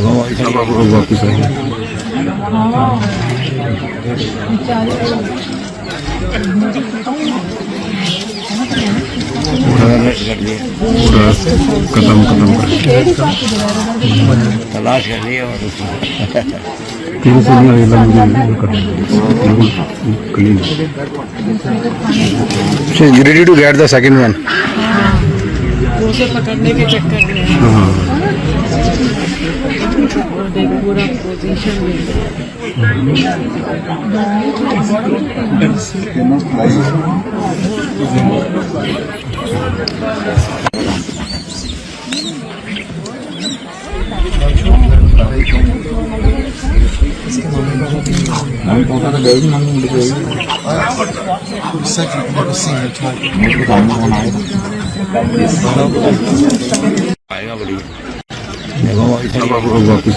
वापिस कदम कदम तलाश कर रही है और तीन से नहीं ready to get the second one उसे पकड़ने के चक्कर में पूरा पोजीशन आएगा बड़ी वापिस